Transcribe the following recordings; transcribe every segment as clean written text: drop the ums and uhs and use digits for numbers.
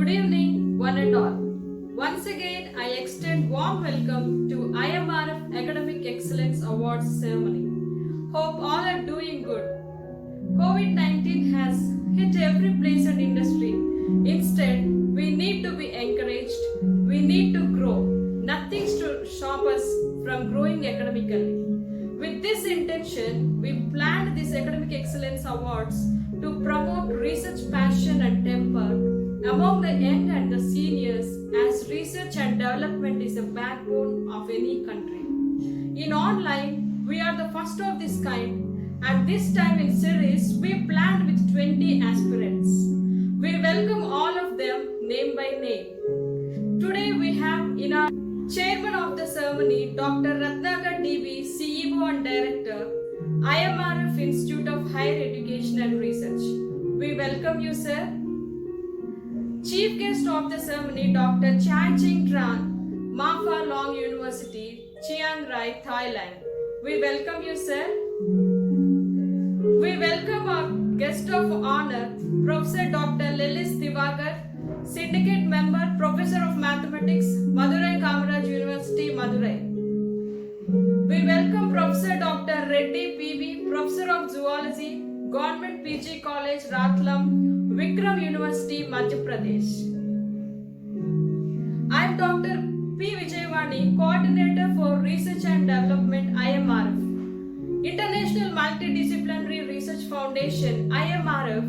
Good evening, one and all. Once again, I extend warm welcome to IMRF Academic Excellence Awards ceremony. Hope all are doing good. COVID-19 has hit every place and industry. Instead, we need to be encouraged. We need to grow. Nothing to stop us from growing academically. With this intention, we planned these Academic Excellence Awards to promote research passion and temper among the young and the seniors, as research and development is the backbone of any country. In online, we are the first of this kind, and this time in series, we planned with 20 aspirants. We welcome all of them name by name. Today we have in our Chairman of the ceremony, Dr. Ratnakar DB, CEO and Director, IMRF Institute of Higher Education and Research. We welcome you, sir. Chief guest of the ceremony, Dr. Chai Ching Tran, Ma Long University, Chiang Rai, Thailand. We welcome you, sir. We welcome our guest of honor, Professor Dr. Lillis Divakar, Syndicate Member, Professor of Mathematics, Madurai Kamaraj University, Madurai. We welcome Professor Dr. Reddy PV, Professor of Zoology, Government PG College, Ratlam, Vikram University, Madhya Pradesh. I am Dr. P. Vijayawani, Coordinator for Research and Development, IMRF. International Multidisciplinary Research Foundation, IMRF,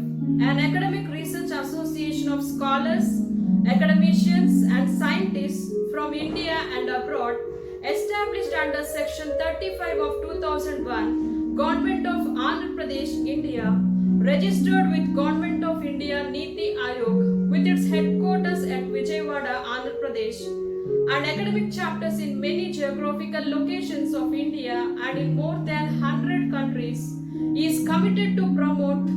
an academic research association of scholars, academicians and scientists from India and abroad, established under Section 35 of 2001, Government of Andhra Pradesh, India, registered with Government of India Niti Aayog with its headquarters at Vijayawada, Andhra Pradesh, and academic chapters in many geographical locations of India and in more than 100 countries, is committed to promote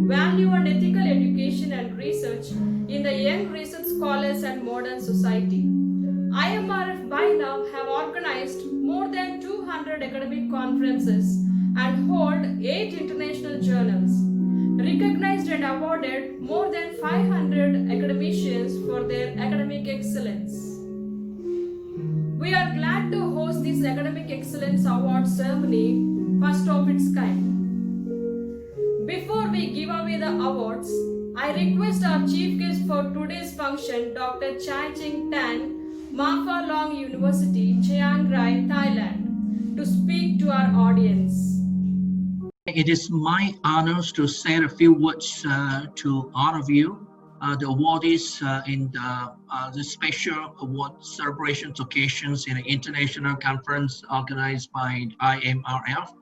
value and ethical education and research in the young research scholars and modern society. IMRF by now have organized more than 200 academic conferences and hold 8 international journals, recognized and awarded more than 500 academicians for their academic excellence. We are glad to host this Academic Excellence Award ceremony, first of its kind. Before we give away the awards, I request our chief guest for today's function, Dr. Chai Ching Tan, Ma Long University, Chiang Rai, Thailand, to speak to our audience. It is my honor to say a few words to all of you, the awardees in the special award celebrations occasions in an international conference organized by IMRF.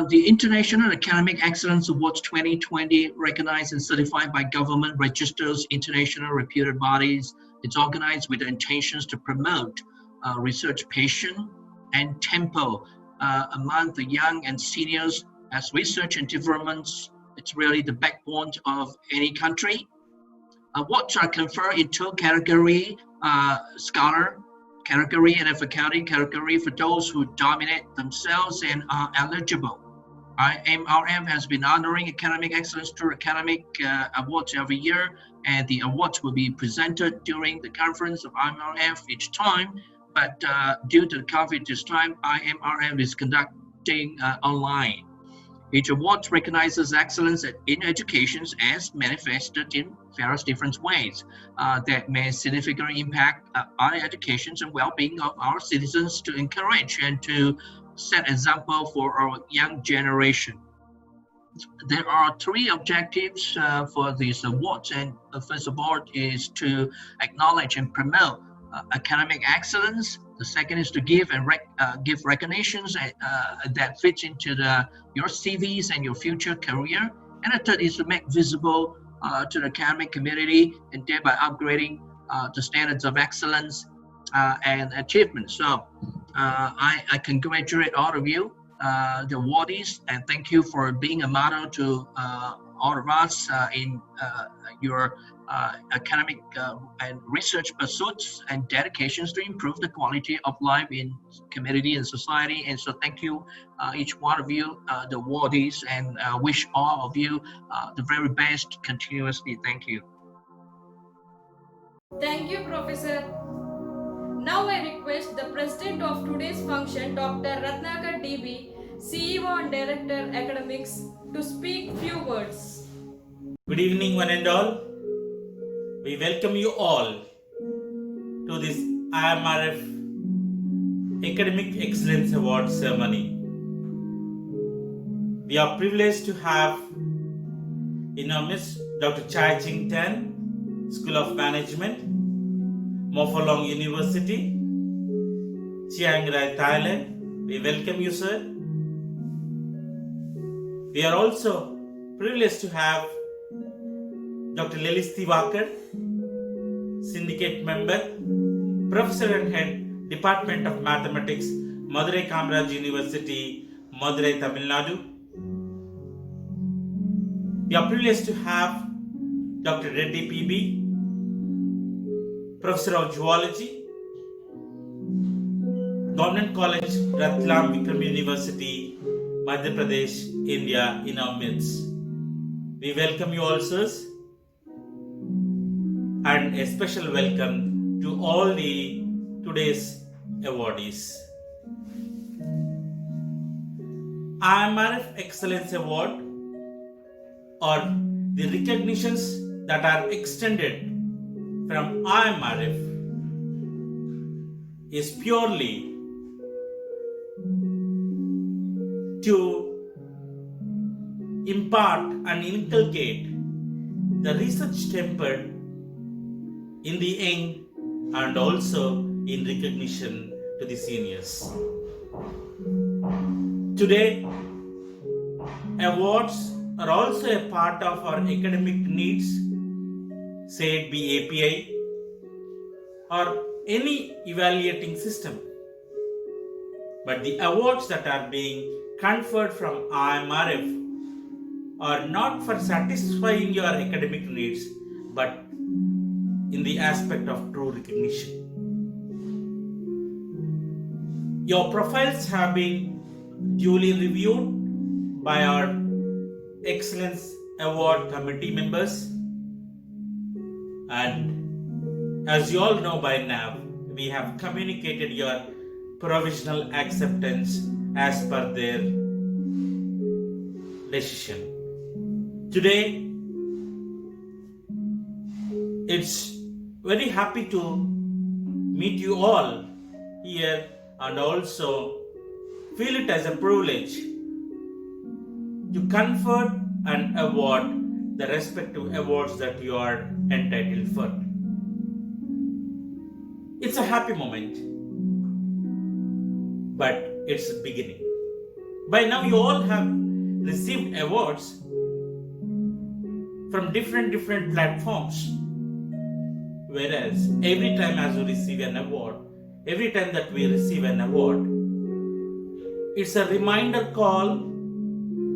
The International Academic Excellence Awards 2020, recognized and certified by government registers, international reputed bodies. It's organized with the intentions to promote research passion and tempo among the young and seniors, as research and developments, it's really the backbone of any country. Awards are conferred in 2 categories, scholar category and a faculty category for those who dominate themselves and are eligible. IMRF has been honoring academic excellence through academic awards every year, and the awards will be presented during the conference of IMRF each time. But due to COVID this time, IMRF is conducting online. Each award recognizes excellence in education as manifested in various different ways that may significantly impact our education and well-being of our citizens, to encourage and to set example for our young generation. There are 3 objectives for these awards, and the first award is to acknowledge and promote academic excellence. The second is to give recognitions that fits into your CVs and your future career. And the third is to make visible to the academic community, and thereby upgrading the standards of excellence and achievement. So I congratulate all of you, the awardees, and thank you for being a model to all of us in your academic and research pursuits and dedications to improve the quality of life in community and society. And so thank you, each one of you, the awardees, and wish all of you the very best continuously. Thank you. Thank you, Professor. Now I request the President of today's function, Dr. Ratnakar DB, CEO and Director Academics, to speak few words. Good evening, one and all. We welcome you all to this IMRF Academic Excellence Award ceremony. We are privileged to have in our midst Dr. Chai Ching Tan, School of Management, Mofalong University, Chiang Rai, Thailand. We welcome you, sir. We are also privileged to have Dr. Lelis Thivakar, Syndicate Member, Professor and Head, Department of Mathematics, Madurai Kamaraj University, Madurai, Tamil Nadu. We are privileged to have Dr. Reddy PB, Professor of Zoology, Government College, Ratlam Vikram University, Madhya Pradesh, India, in our midst. We welcome you all, sirs, and a special welcome to all the today's awardees. IMRF Excellence Award, or the recognitions that are extended from IMRF, is purely to impart and inculcate the research temper in the young and also in recognition to the seniors. Today, awards are also a part of our academic needs, say it be API or any evaluating system. But the awards that are being conferred from IMRF are not for satisfying your academic needs, but in the aspect of true recognition. Your profiles have been duly reviewed by our Excellence Award Committee members, and as you all know by now, we have communicated your provisional acceptance as per their decision. Today, it's very happy to meet you all here and also feel it as a privilege to confer and award the respective awards that you are entitled for. It's a happy moment, but it's a beginning. By now you all have received awards from different platforms. Whereas every time as we receive an award, every time that we receive an award, it's a reminder call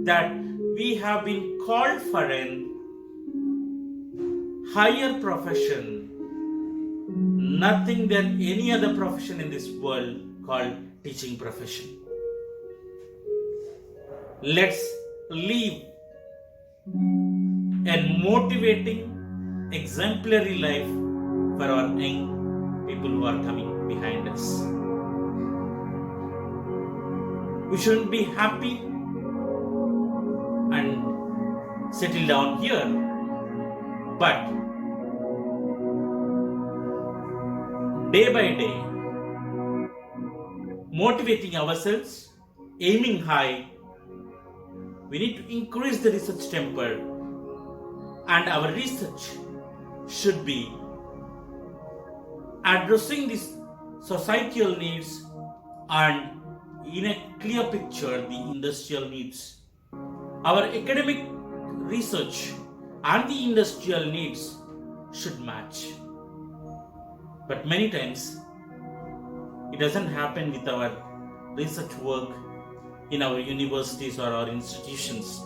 that we have been called for an higher profession, nothing than any other profession in this world called teaching profession. Let's live a motivating, exemplary life for our young people who are coming behind us. We shouldn't be happy and settle down here, but day by day, motivating ourselves, aiming high, we need to increase the research temper, and our research should be addressing these societal needs and in a clear picture the industrial needs. Our academic research and the industrial needs should match. But many times it doesn't happen with our research work in our universities or our institutions.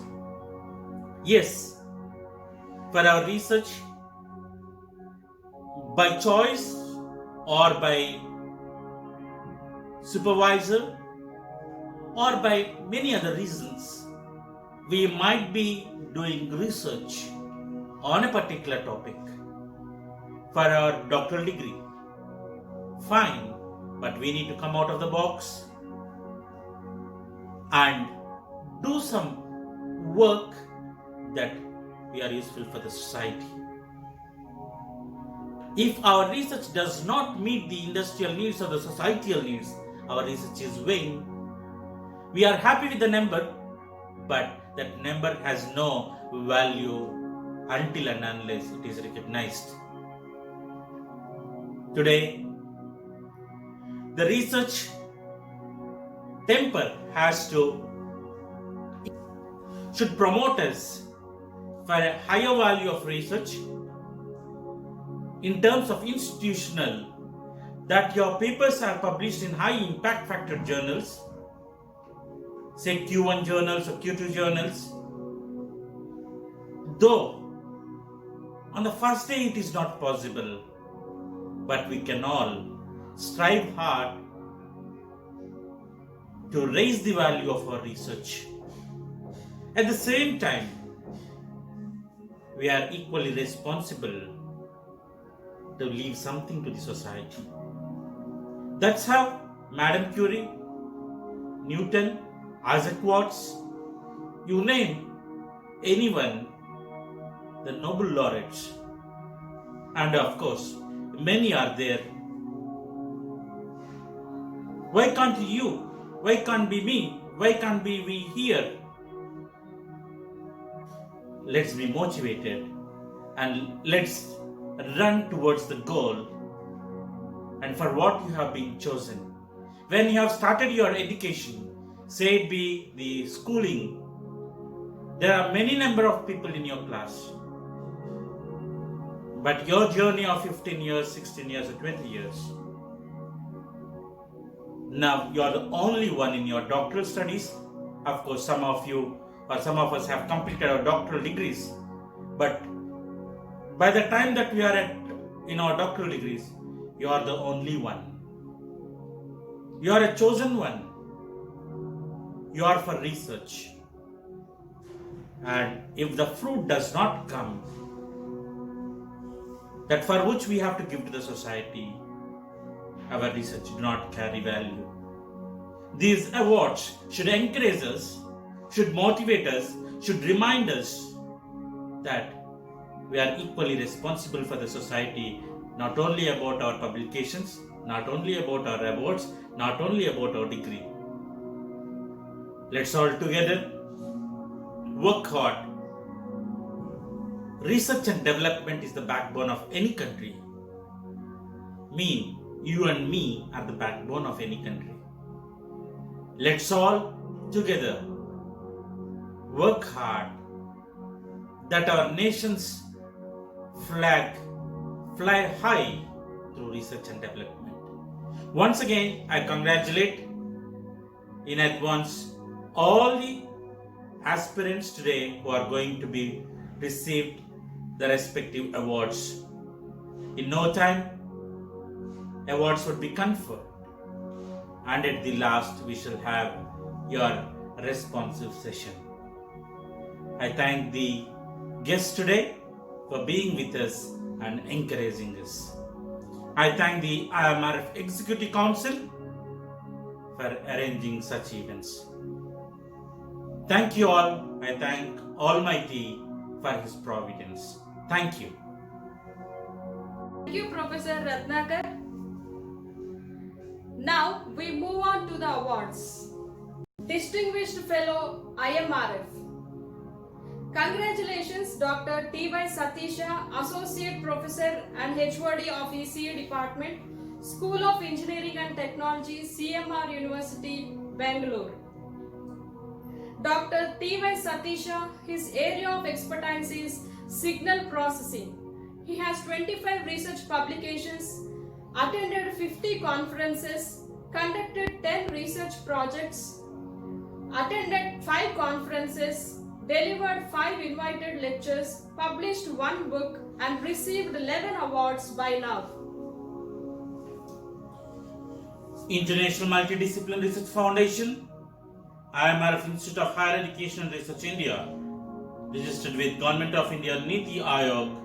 Yes, for our research, by choice or by supervisor or by many other reasons, we might be doing research on a particular topic. for our doctoral degree. Fine, but we need to come out of the box and do some work that we are useful for the society. If our research does not meet the industrial needs or the societal needs, our research is vain. We are happy with the number, but that number has no value until and unless it is recognized. Today, the research temper should promote us for a higher value of research in terms of institutional, that your papers are published in high impact factor journals, say Q1 journals or Q2 journals. Though on the first day it is not possible, but we can all strive hard to raise the value of our research. At the same time, we are equally responsible to leave something to the society. That's how Madame Curie, Newton, Isaac Watts, you name anyone, the Nobel laureates, and of course, many are there. Why can't you? Why can't be me? Why can't be we here? Let's be motivated and let's run towards the goal and for what you have been chosen. When you have started your education, say it be the schooling, there are many number of people in your class. But your journey of 15 years, 16 years or 20 years, now you are the only one in your doctoral studies. Of course, some of you or some of us have completed our doctoral degrees. But by the time that we are in our doctoral degrees, you are the only one. You are a chosen one. You are for research. And if the fruit does not come, that for which we have to give to the society, our research do not carry value. These awards should encourage us, should motivate us, should remind us that we are equally responsible for the society, not only about our publications, not only about our awards, not only about our degree. Let's all together work hard. Research and development is the backbone of any country. You and me are the backbone of any country. Let's all together work hard that our nation's flag fly high through research and development. Once again, I congratulate in advance all the aspirants today who are going to be received the respective awards. In no time, awards would be conferred, and at the last we shall have your responsive session. I thank the guests today for being with us and encouraging us. I thank the IMRF Executive Council for arranging such events. Thank you all. I thank Almighty for His providence. Thank you. Thank you, Professor Ratnakar. Now we move on to the awards. Distinguished Fellow IMRF. Congratulations, Dr. T.Y. Satisha, Associate Professor and HOD of ECE Department, School of Engineering and Technology, CMR University, Bangalore. Dr. T.Y. Satisha, his area of expertise is signal processing. He has 25 research publications, attended 50 conferences, conducted 10 research projects, attended 5 conferences, delivered 5 invited lectures, published 1 book, and received 11 awards by now. International Multidisciplinary Research Foundation, IMRF Institute of Higher Education and Research India, registered with Government of India Niti Aayog,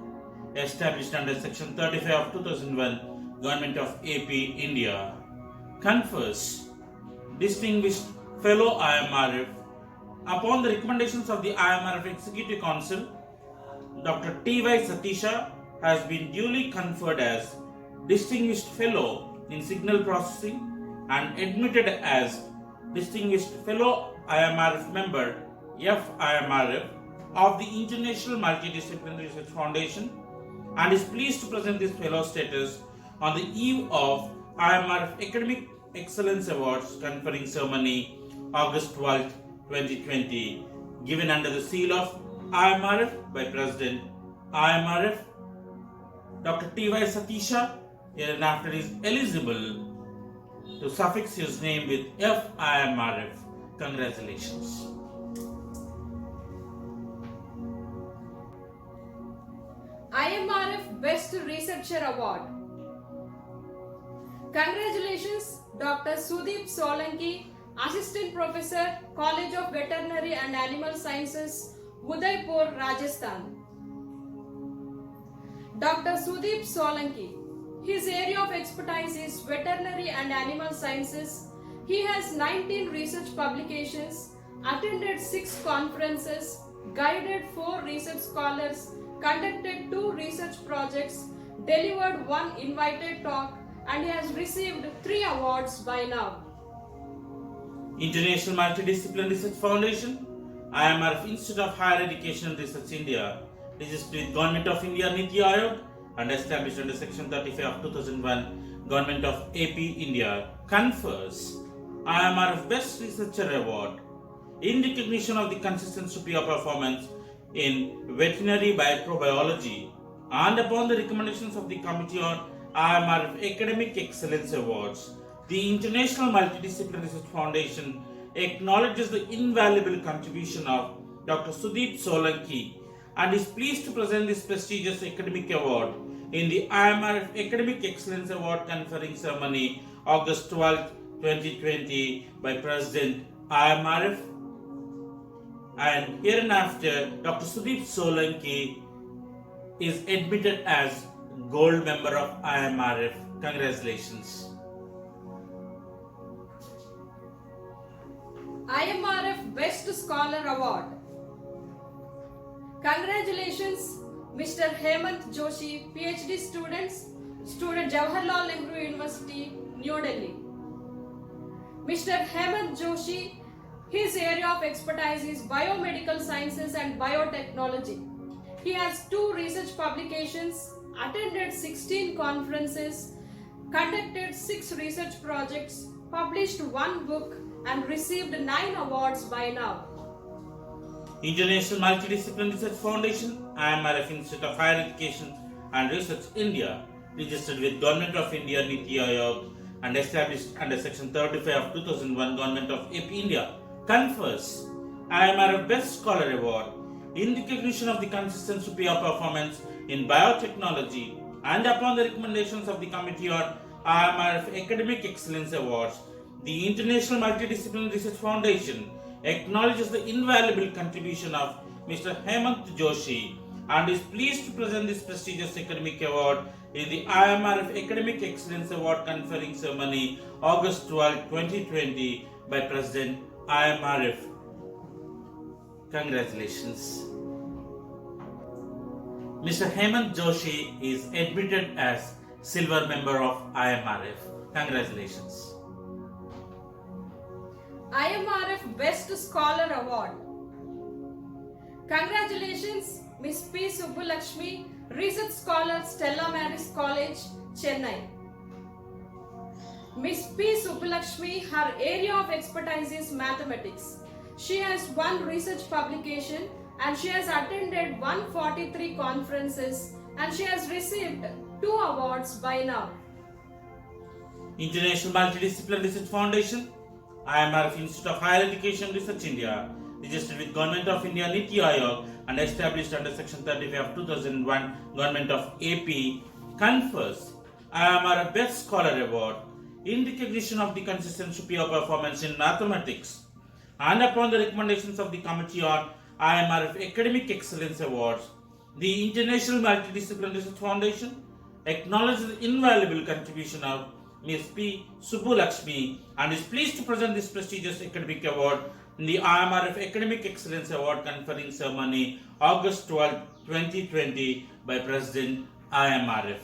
established under Section 35 of 2001, Government of AP, India, confers Distinguished Fellow IMRF upon the recommendations of the IMRF Executive Council. Dr. T.Y. Satisha has been duly conferred as Distinguished Fellow in Signal Processing and admitted as Distinguished Fellow IMRF Member FIMRF of the International Multidisciplinary Research Foundation and is pleased to present this fellow status on the eve of IMRF Academic Excellence Awards conferring ceremony August 12, 2020, given under the seal of IMRF by President IMRF Dr. T.Y. Satisha, hereinafter is eligible to suffix his name with FIMRF. Congratulations. IMRF Best Researcher Award. Congratulations, Dr. Sudeep Solanki, Assistant Professor, College of Veterinary and Animal Sciences, Udaipur, Rajasthan. Dr. Sudeep Solanki. His area of expertise is veterinary and animal sciences. He has 19 research publications, attended 6 conferences, guided 4 research scholars, conducted 2 research projects, delivered 1 invited talk, and he has received 3 awards by now. International Multidisciplinary Research Foundation, IMRF Institute of Higher Education and Research India, registered with Government of India Niti Aayog and established under Section 35 of 2001, Government of AP, India, confers IMRF Best Researcher Award in recognition of the consistent superior performance in veterinary microbiology and upon the recommendations of the Committee on IMRF Academic Excellence Awards. The International Multidisciplinary Research Foundation acknowledges the invaluable contribution of Dr. Sudeep Solanki and is pleased to present this prestigious academic award in the IMRF Academic Excellence Award conferring ceremony August 12, 2020 by President IMRF, and hereinafter Dr. Sudeep Solanki is admitted as Gold Member of IMRF. Congratulations. IMRF Best Scholar Award. Congratulations, Mr. Hemant Joshi, PhD student Jawaharlal Nehru University, New Delhi. Mr. Hemant Joshi, his area of expertise is biomedical sciences and biotechnology. He has 2 research publications, attended 16 conferences, conducted 6 research projects, published 1 book, and received 9 awards by now. International Multidisciplinary Research Foundation, IMRF Institute of Higher Education and Research India, registered with Government of India Niti Aayog and established under Section 35 of 2001, Government of AP, India, confers IMRF Best Scholar Award in recognition of the consistent superior performance in biotechnology and upon the recommendations of the Committee on IMRF Academic Excellence Awards. The International Multidisciplinary Research Foundation acknowledges the invaluable contribution of Mr. Hemant Joshi and is pleased to present this prestigious academic award in the IMRF Academic Excellence Award conferring ceremony August 12, 2020 by President IMRF. Congratulations. Mr. Hemant Joshi is admitted as Silver Member of IMRF. Congratulations. IMRF Best Scholar Award. Congratulations, Ms. P. Subbulakshmi, Research Scholar, Stella Maris College, Chennai. Ms. P. Subbulakshmi, her area of expertise is mathematics. She has 1 research publication and she has attended 143 conferences and she has received 2 awards by now. International Multidisciplinary Research Foundation, IMRF Institute of Higher Education Research India, registered with Government of India Niti Aayog and established under Section 35 of 2001, Government of AP, confers IMRF Best Scholar Award in recognition of the consistent superior performance in mathematics and upon the recommendations of the Committee on IMRF Academic Excellence Awards. The International Multidisciplinary Research Foundation acknowledges the invaluable contribution of Ms. P. Subbulakshmi and is pleased to present this prestigious academic award in the IMRF Academic Excellence Award conferring ceremony August 12, 2020 by President IMRF.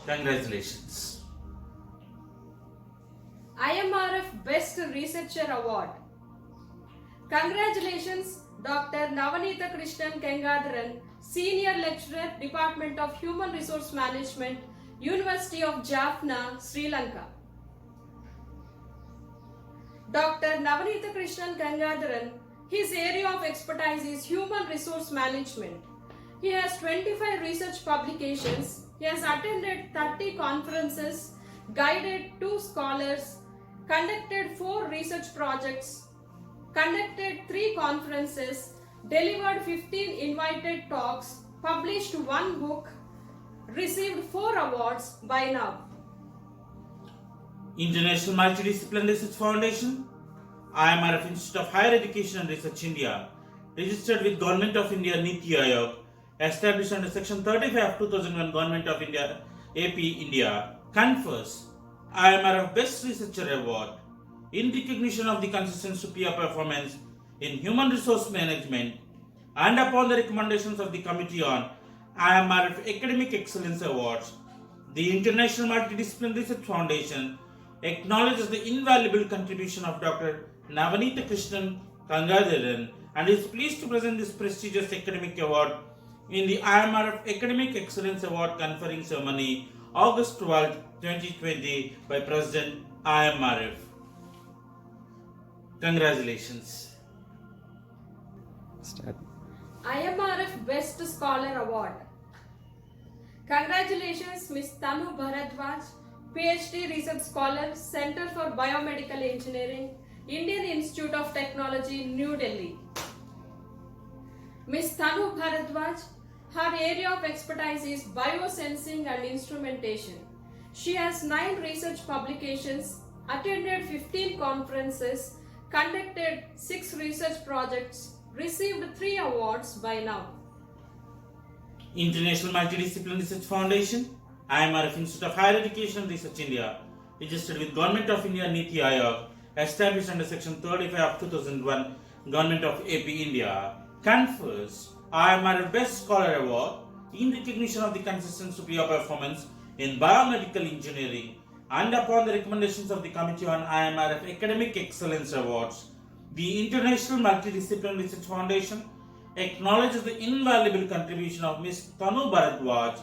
Congratulations. IMRF Best Researcher Award. Congratulations, Dr. Navanitha Krishnan Kengadharan, Senior Lecturer, Department of Human Resource Management, University of Jaffna, Sri Lanka. Dr. Navanitha Krishnan Kengadharan, his area of expertise is Human Resource Management. He has 25 research publications. He has attended 30 conferences, guided 2 scholars, conducted 4 research projects, conducted 3 conferences, delivered 15 invited talks, published 1 book, received 4 awards by now. International Multidisciplinary Research Foundation, IMRF Institute of Higher Education and Research India, registered with Government of India Niti Aayog, established under Section 35 of 2001 Government of India AP India, confers IMRF Best Researcher Award in recognition of the consistent superior performance in human resource management and upon the recommendations of the Committee on IMRF Academic Excellence Awards. The International Multidisciplinary Research Foundation acknowledges the invaluable contribution of Dr. Navanitha Krishnan Kengadharan and is pleased to present this prestigious academic award in the IMRF Academic Excellence Award conferring ceremony August 12, 2020 by President IMRF. Congratulations. Start. IMRF Best Scholar Award. Congratulations, Ms. Tanu Bharadwaj, PhD Research Scholar, Center for Biomedical Engineering, Indian Institute of Technology, New Delhi. Ms. Tanu Bharadwaj, her area of expertise is biosensing and instrumentation. She has 9 research publications, attended 15 conferences, conducted 6 research projects, received 3 awards by now. International Multidisciplinary Research Foundation, IMRF Institute of Higher Education and Research India, registered with Government of India Niti Aayog, established under Section 35 of 2001 Government of AP India, confers IMRF Best Scholar Award in recognition of the consistent superior performance in biomedical engineering and upon the recommendations of the Committee on IMRF Academic Excellence Awards. The International Multidisciplinary Research Foundation acknowledges the invaluable contribution of Ms. Tanu Bharadwaj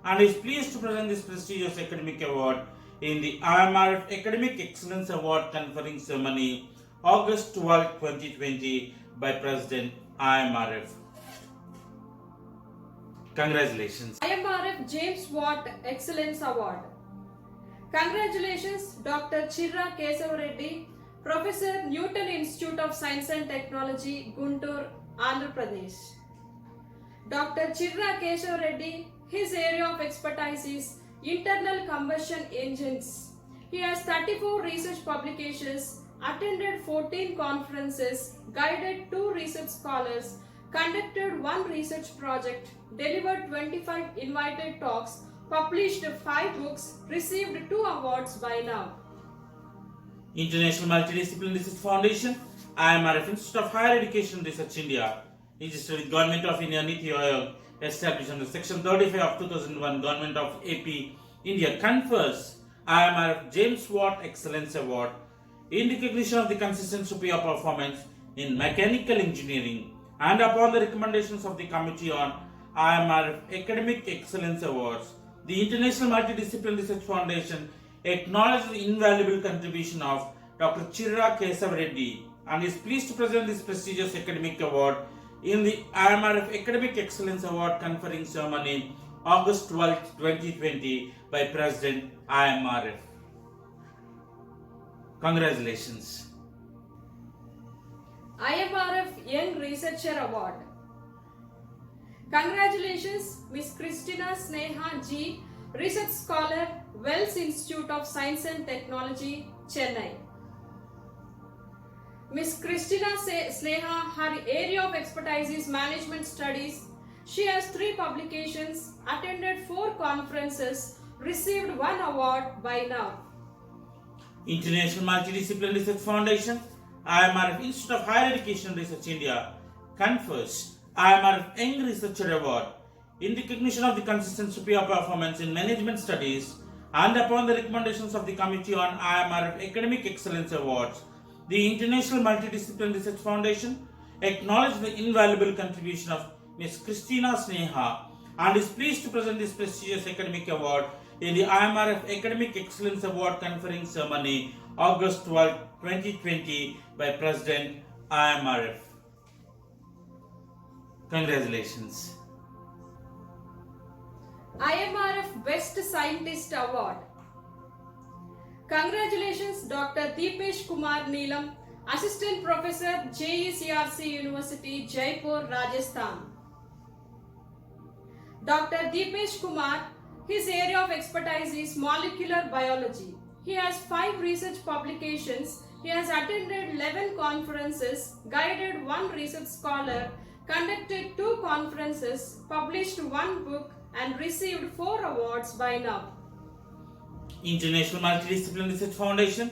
and is pleased to present this prestigious academic award in the IMRF Academic Excellence Award conferring ceremony August 12, 2020 by President IMRF. Congratulations. IMRF James Watt Excellence Award. Congratulations, Dr. Chirra Kesavareddy, Professor, Newton Institute of Science and Technology, Guntur, Andhra Pradesh. Dr. Chirra Kesavareddy, his area of expertise is internal combustion engines. He has 34 research publications, attended 14 conferences, guided 2 research scholars, conducted 1 research project, delivered 25 invited talks, published 5 books, received 2 awards by now. International Multidisciplinary Research Foundation, IMRF Institute of Higher Education and Research India, registered with Government of India Niti Aayog, established under Section 35 of 2001 Government of AP India, confers IMRF James Watt Excellence Award in recognition of the consistent superior performance in mechanical engineering and upon the recommendations of the Committee on IMRF Academic Excellence Awards. The International Multidisciplinary Research Foundation acknowledges the invaluable contribution of Dr. Chirra Kesavareddy and is pleased to present this prestigious academic award in the IMRF Academic Excellence Award conferring ceremony August 12, 2020 by President IMRF. Congratulations. IMRF Young Researcher Award. Congratulations, Ms. Christina Sneha G, Research Scholar, Wells Institute of Science and Technology, Chennai. Ms. Christina Sneha, her area of expertise is management studies, She has 3 publications, attended 4 conferences, received 1 award by now. International Multidisciplinary Research Foundation, IMRF Institute of Higher Education Research India confers IMRF Young Researcher Award in recognition of the consistent superior performance in management studies and upon the recommendations of the Committee on IMRF Academic Excellence Awards. The International Multidisciplinary Research Foundation acknowledges the invaluable contribution of Ms. Christina Sneha and is pleased to present this prestigious academic award in the IMRF Academic Excellence Award conferring ceremony August 12, 2020 by President IMRF. Congratulations. IMRF Best Scientist Award. Congratulations Dr. Deepesh Kumar Neelam, Assistant Professor, JECRC University, Jaipur, Rajasthan. Dr. Deepesh Kumar, his area of expertise is molecular biology. He has 5 research publications. He has attended 11 conferences, guided 1 research scholar, conducted 2 conferences, published 1 book, and received 4 awards by now. International Multidisciplinary Research Foundation,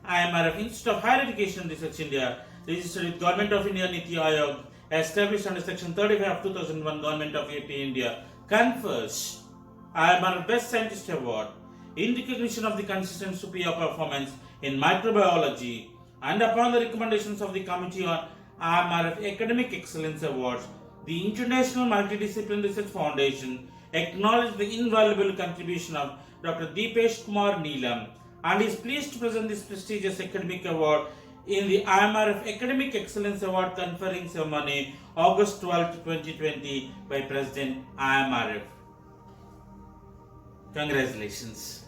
IMRF Institute of Higher Education Research India, registered with Government of India Niti Aayog, established under Section 35 of 2001 Government of AP India, confers IMRF Best Scientist Award in recognition of the consistent superior performance in microbiology and upon the recommendations of the Committee on IMRF Academic Excellence Awards. The International Multidisciplinary Research Foundation acknowledges the invaluable contribution of Dr. Deepesh Kumar Neelam and is pleased to present this prestigious academic award in the IMRF Academic Excellence Award conferring ceremony August 12, 2020 by President IMRF. Congratulations.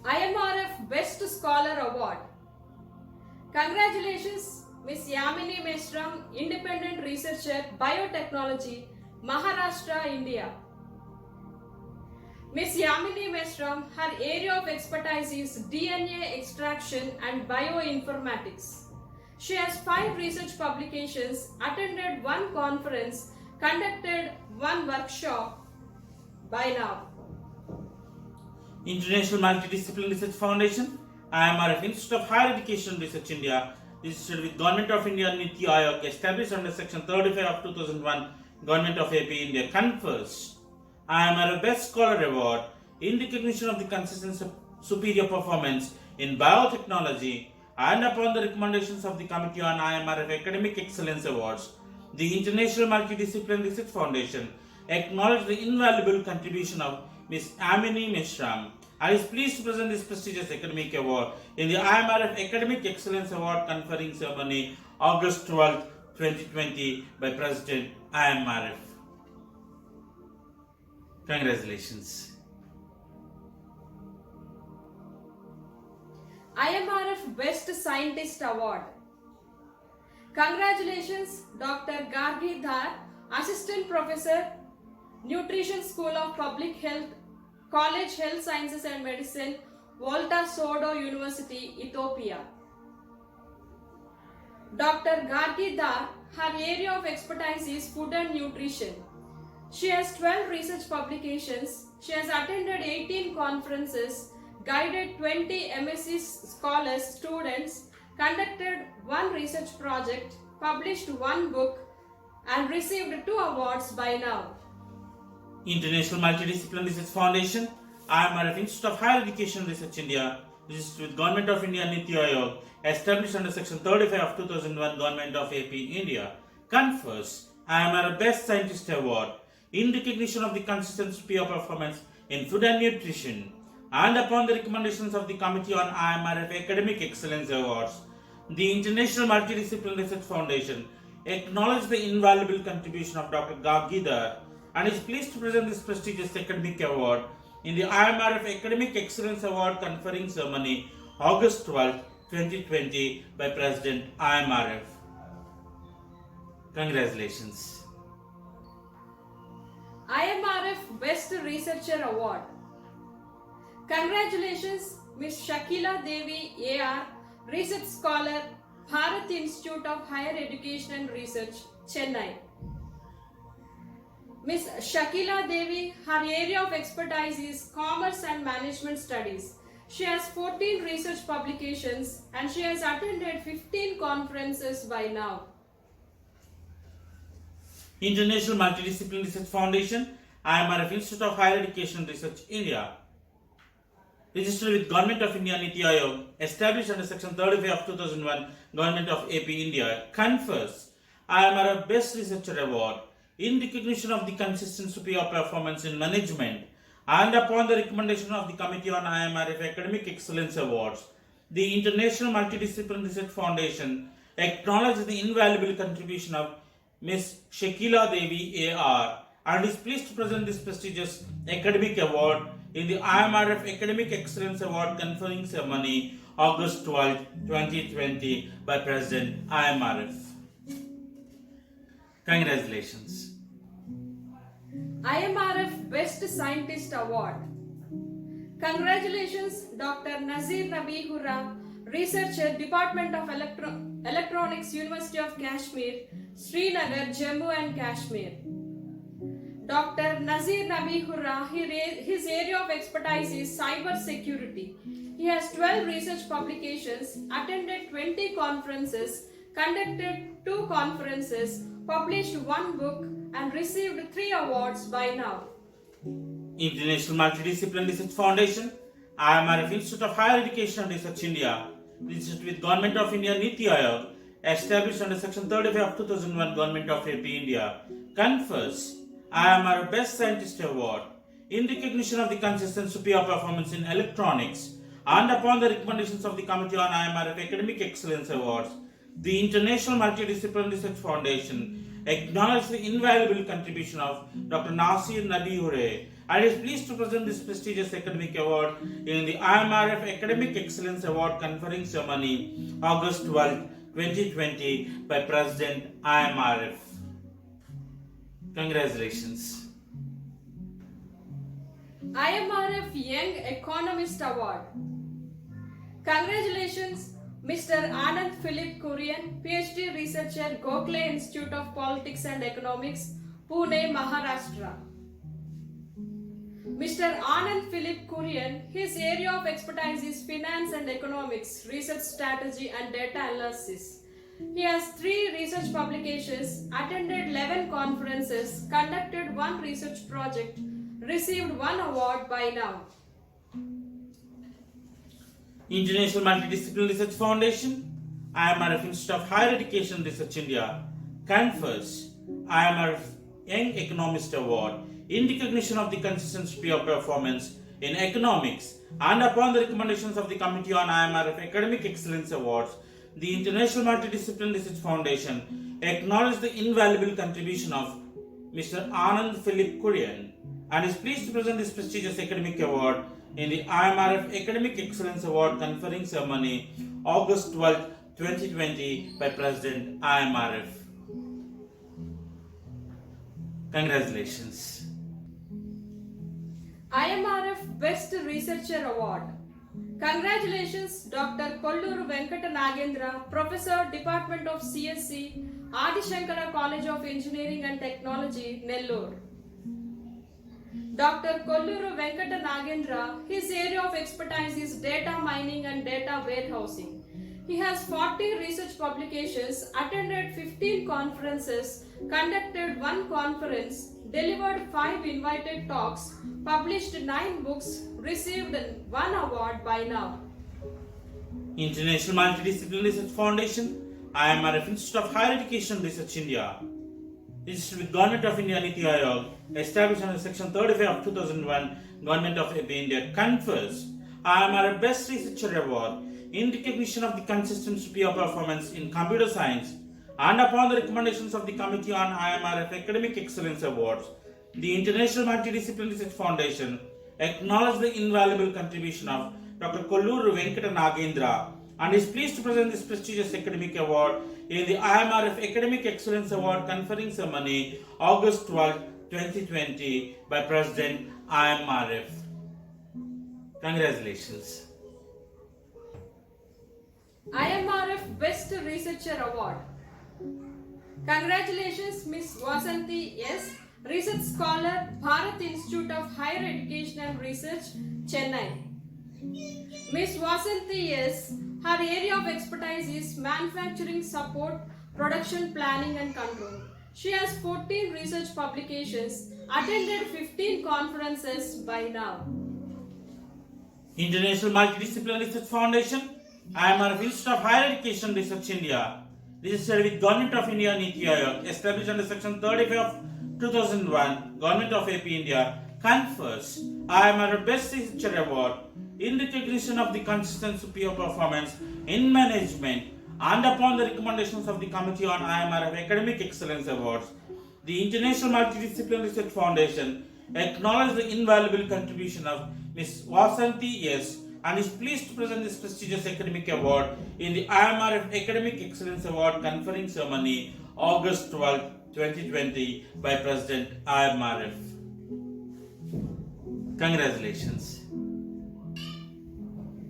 IMRF Best Scholar Award. Congratulations Ms. Yamini Meshram, Independent Researcher, Biotechnology, Maharashtra, India. Ms. Yamini Meshram, her area of expertise is DNA extraction and bioinformatics. She has 5 research publications, attended 1 conference, conducted 1 workshop by now. International Multidisciplinary Research Foundation, IMRF Institute of Higher Education Research India, registered with Government of India Niti Aayog, established under Section 35 of 2001 Government of AP India, confers IMRF Best Scholar Award in recognition of the consistent superior performance in biotechnology and upon the recommendations of the Committee on IMRF Academic Excellence Awards. The International Multidisciplinary Research Foundation acknowledges the invaluable contribution of Ms. Amini Meshram and is pleased to present this prestigious academic award in the IMRF Academic Excellence Award conferring ceremony August 12, 2020 by President IMRF. Congratulations. IMRF Best Scientist Award. Congratulations Dr. Gargi Dhar, Assistant Professor, Nutrition School of Public Health, College Health Sciences and Medicine, Volta Sodo University, Ethiopia. Dr. Gargi Dhar, her area of expertise is food and nutrition. She has 12 research publications. She has attended 18 conferences, guided 20 MSc scholars, students, conducted 1 research project, published 1 book, and received 2 awards by now. International Multidisciplinary Research Foundation, IMRF Institute of Higher Education Research India, registered with Government of India Niti Aayog, established under Section 35 of 2001 Government of AP India, confers IMRF Best Scientist Award in recognition of the consistent superior performance in food and nutrition and upon the recommendations of the Committee on IMRF Academic Excellence Awards. The International Multidisciplinary Research Foundation acknowledges the invaluable contribution of Dr. Gargi Dhar and is pleased to present this prestigious academic award in the IMRF Academic Excellence Award conferring ceremony August 12, 2020 by President IMRF. Congratulations. IMRF Best Researcher Award. Congratulations Ms. Shakila Devi AR, Research Scholar, Bharat Institute of Higher Education and Research, Chennai. Miss Shakila Devi, her area of expertise is commerce and management studies. She has 14 research publications and she has attended 15 conferences by now. International Multidisciplinary Research Foundation, IMRF Institute of Higher Education Research, India. Registered with Government of India Niti Aayog, established under Section 35 of 2001, Government of AP India, confers IMRF Best Researcher Award in recognition of the consistent superior performance in management and upon the recommendation of the Committee on IMRF Academic Excellence Awards. The International Multidisciplinary Research Foundation acknowledges the invaluable contribution of Ms. Shakila Devi AR and is pleased to present this prestigious academic award in the IMRF Academic Excellence Award conferring ceremony August 12, 2020 by President IMRF. Congratulations. IMRF Best Scientist Award. Congratulations, Dr. Nazir Nabihullah, Researcher, Department of Electronics, University of Kashmir, Srinagar, Jammu and Kashmir. Dr. Nazir Nabihullah, his area of expertise is cyber security. He has 12 research publications, attended 20 conferences, conducted 2 conferences, published 1 book, and received 3 awards by now. International Multidisciplinary Research Foundation, IMRF Institute of Higher Education and Research, India, registered with Government of India Niti Aayog, established under Section 35 of 2001, Government of AP India, confers IMRF Best Scientist Award in recognition of the consistent superior performance in electronics and upon the recommendations of the Committee on IMRF Academic Excellence Awards. The International Multidisciplinary Research Foundation acknowledges the invaluable contribution of Dr. Nazir Nabihullah and is pleased to present this prestigious academic award in the IMRF Academic Excellence Award conferring ceremony August 12, 2020 by President IMRF. Congratulations. IMRF Young Economist Award. Congratulations, Mr. Anand Philip Kurian, PhD researcher, Gokhale Institute of Politics and Economics, Pune, Maharashtra. Mr. Anand Philip Kurian, his area of expertise is finance and economics, research strategy and data analysis. He has 3 research publications, attended 11 conferences, conducted 1 research project, received 1 award by now. International Multidisciplinary Research Foundation, IMRF Institute of Higher Education Research, India, confers IMRF Young Economist Award in recognition of the consistent superior performance in economics and upon the recommendations of the Committee on IMRF Academic Excellence Awards. The International Multidisciplinary Research Foundation acknowledges the invaluable contribution of Mr. Anand Philip Kurian and is pleased to present this prestigious academic award in the IMRF Academic Excellence Award conferring ceremony August 12, 2020 by President IMRF. Congratulations. IMRF Best Researcher Award. Congratulations, Dr. Kolluru Venkata Nagendra, Professor, Department of CSC, Adi Shankara College of Engineering and Technology, Nellore. Dr. Kolluru Venkata Nagendra, his area of expertise is data mining and data warehousing. He has 40 research publications, attended 15 conferences, conducted 1 conference, delivered 5 invited talks, published 9 books, received 1 award by now. International Multidisciplinary Research Foundation, IMRF Institute of Higher Education Research, India, registered with Government of India Niti Aayog, established under Section 35 of 2001, Government of India, confers IMRF Best Researcher Award in recognition of the consistent superior performance in computer science and upon the recommendations of the Committee on IMRF Academic Excellence Awards. The International Multidisciplinary Research Foundation acknowledges the invaluable contribution of Dr. Kolluru Venkata Nagendra and is pleased to present this prestigious academic award in the IMRF Academic Excellence Award conferring ceremony August 12, 2020 by President IMRF. Congratulations. IMRF Best Researcher Award. Congratulations, Ms. Vasanthi S., Research Scholar, Bharat Institute of Higher Education and Research, Chennai. Ms. Vasanthi S. Her area of expertise is manufacturing support, production planning and control. She has 14 research publications, attended 15 conferences by now. International Multidisciplinary Research Foundation, IMRF Institute of Higher Education Research India, registered with Government of India Niti Aayog, established under Section 35 of 2001, Government of AP India, confers IMRF Best Researcher Award in recognition of the consistent superior performance in management and upon the recommendations of the Committee on IMRF Academic Excellence Awards. The International Multidisciplinary Research Foundation acknowledges the invaluable contribution of Ms. Vasanthi S. and is pleased to present this prestigious academic award in the IMRF Academic Excellence Award conferring ceremony August 12, 2020 by President IMRF. Congratulations.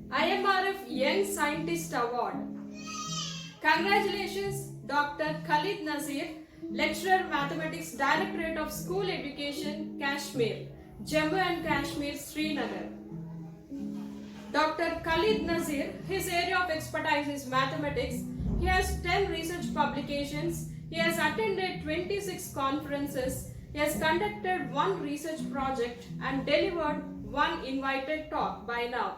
IMRF Young Scientist Award. Congratulations, Dr. Khalid Nazir, Lecturer Mathematics, Directorate of School Education, Kashmir, Jammu and Kashmir, Srinagar. Dr. Khalid Nazir, his area of expertise is mathematics. He has 10 research publications. He has attended 26 conferences. He has conducted 1 research project and delivered 1 invited talk by now.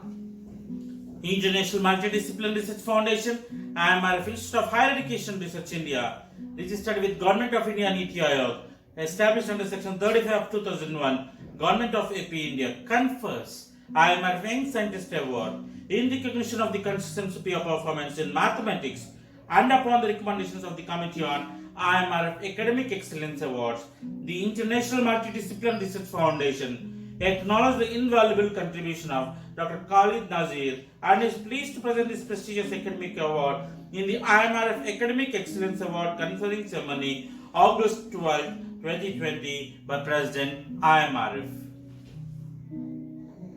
International Multidisciplinary Research Foundation, IMRF Institute of Higher Education Research India, registered with Government of India Niti Aayog, established under Section 35 of 2001, Government of AP India, confers IMRF Young Scientist Award in recognition of the consistent superior performance in mathematics and upon the recommendations of the Committee on IMRF Academic Excellence Awards. The International Multidisciplinary Research Foundation acknowledges the invaluable contribution of Dr. Khalid Nazir and is pleased to present this prestigious academic award in the IMRF Academic Excellence Award conferring ceremony August 12, 2020 by President IMRF.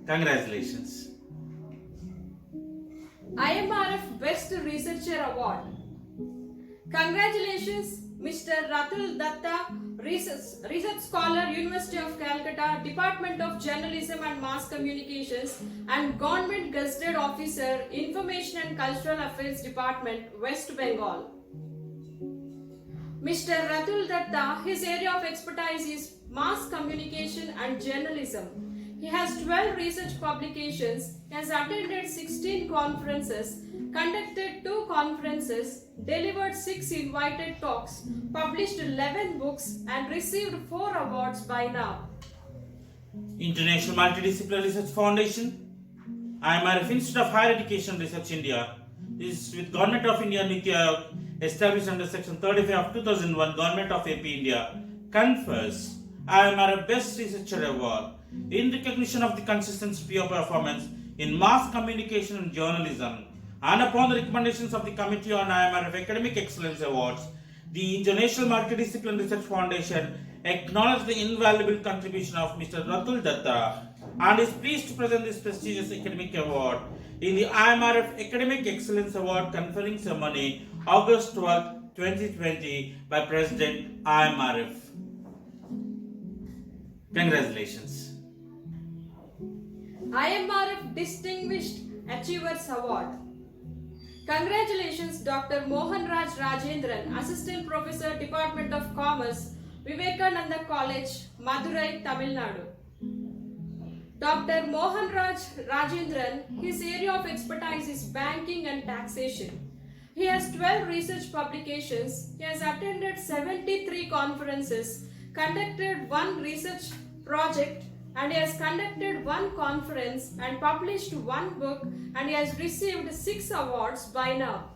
Congratulations. IMRF Best Researcher Award. Congratulations, Mr. Ratul Datta, Research Scholar, University of Calcutta, Department of Journalism and Mass Communications, and Government Gazetted Officer, Information and Cultural Affairs Department, West Bengal. Mr. Ratul Datta, his area of expertise is mass communication and journalism. He has 12 research publications, he has attended 16 conferences, conducted 2 conferences, delivered 6 invited talks, published 11 books, and received 4 awards by now. International Multidisciplinary Research Foundation, IMRF Institute of Higher Education Research India, is with Government of India Niti Aayog, established under Section 35 of 2001, Government of AP India, confers IMRF Best Researcher Award in recognition of the consistent superior performance in mass communication and journalism, and upon the recommendations of the Committee on IMRF Academic Excellence Awards. The International Multidisciplinary Research Foundation acknowledges the invaluable contribution of Mr. Ratul Datta and is pleased to present this prestigious academic award in the IMRF Academic Excellence Award conferring ceremony August 12, 2020 by President IMRF. Congratulations. IMRF Distinguished Achievers Award. Congratulations, Dr. Mohan Raj Rajendran, Assistant Professor, Department of Commerce, Vivekananda College, Madurai, Tamil Nadu. Dr. Mohan Raj Rajendran, his area of expertise is banking and taxation. He has 12 research publications, he has attended 73 conferences, conducted 1 research project, and he has conducted 1 conference and published 1 book, and he has received 6 awards by now.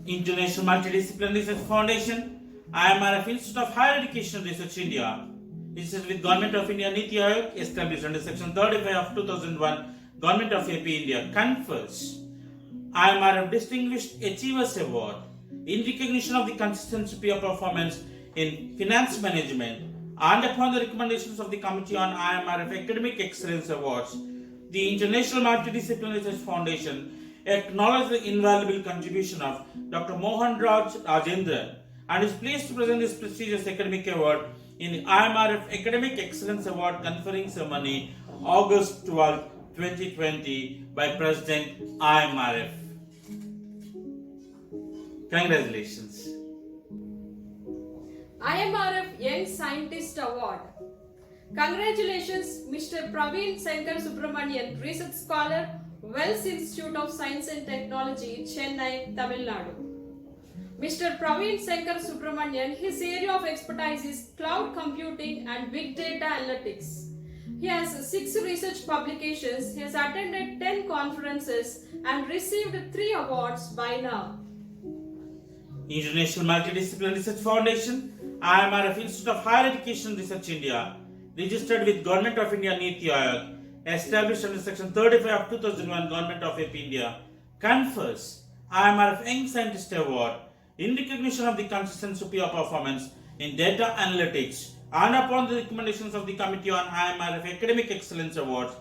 International Multidisciplinary Research Foundation, IMRF Institute of Higher Education Research India. This is with Government of India Niti Aayog, established under Section 35 of 2001, Government of AP India, confers IMRF Distinguished Achievers Award in recognition of the consistent superior performance in finance management, and upon the recommendations of the Committee on IMRF Academic Excellence Awards. The International Multidisciplinary Research Foundation acknowledges the invaluable contribution of Dr. Mohan Raj Rajendran and is pleased to present this prestigious academic award in the IMRF Academic Excellence Award conferring ceremony August 12, 2020 by President IMRF. Congratulations. IMRF Young Scientist Award. Congratulations, Mr. Praveen Shankar Subramanian, Research Scholar, Wells Institute of Science and Technology, Chennai, Tamil Nadu. Mr. Praveen Shankar Subramanian, his area of expertise is cloud computing and big data analytics. He has 6 research publications, he has attended 10 conferences and received 3 awards by now. International Multidisciplinary Research Foundation, IMRF Institute of Higher Education Research India, registered with Government of India Niti Aayog, established under Section 35 of 2001 Government of AP India, confers IMRF Young Scientist Award in recognition of the consistent superior performance in data analytics and upon the recommendations of the Committee on IMRF Academic Excellence Awards.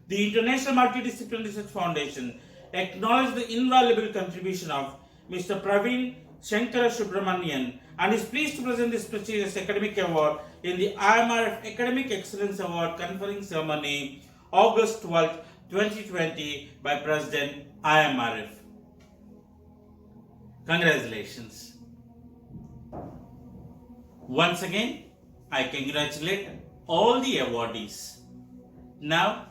The International Multidisciplinary Research Foundation acknowledges the invaluable contribution of Mr. Praveen Shankar Subramanian and is pleased to present this prestigious academic award in the IMRF Academic Excellence Award conferring ceremony August 12, 2020 by President IMRF. Congratulations. Once again, I congratulate all the awardees. Now,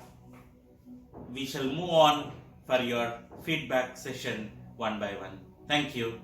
we shall move on for your feedback session one by one. Thank you.